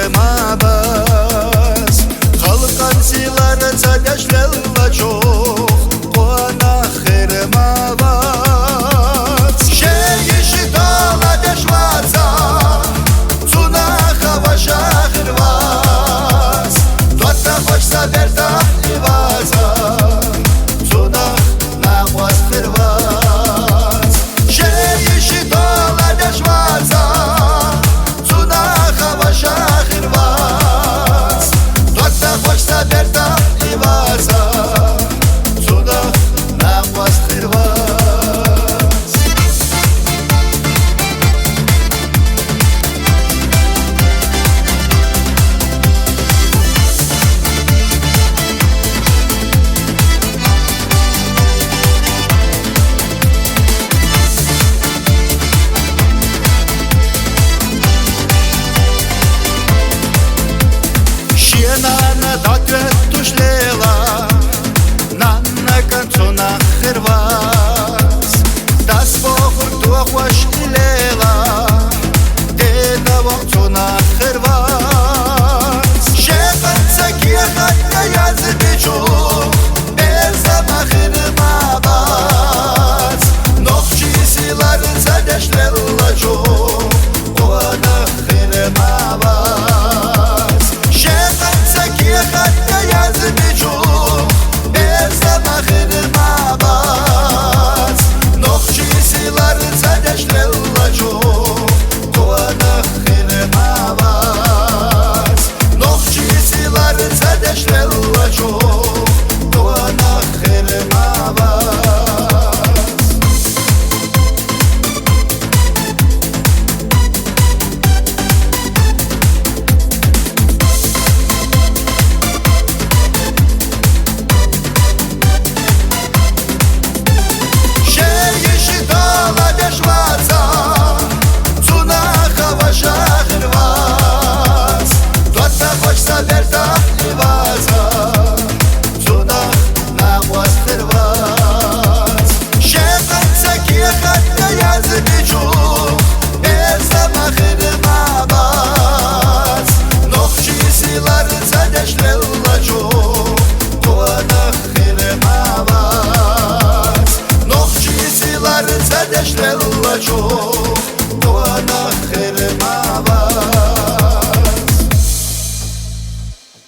xırmabaz Xalqan siları çadəşlərlə çox Qona xırmabaz Şeyishi dala deşvaza Tuna xavaşa xırvaz Dota xoşsa berda ivaza Tuna naqvaz xırvaz Şeyishi dala deşvaza Tuna xavaşa xırvaz Dota xoşsa berda ivaza Tuna naqvaz xırvaz Nana datvet tushlela Nana kanzona khirvaz Das vohur tuakhwash ilela Dena vohzona khirvaz Shekhan tsakia khatya yazbichu Berzama khirmabaz Nokhchi silar zadeshlerla çok Ona khirmabaz Khatya yazbichu Berzama khirmabaz Nokhchi silar zadeshlerla çok Ona khirmabaz Nokhchi silar zadeshlerla çok Ona khirmabaz Zadeshlerla çok, ona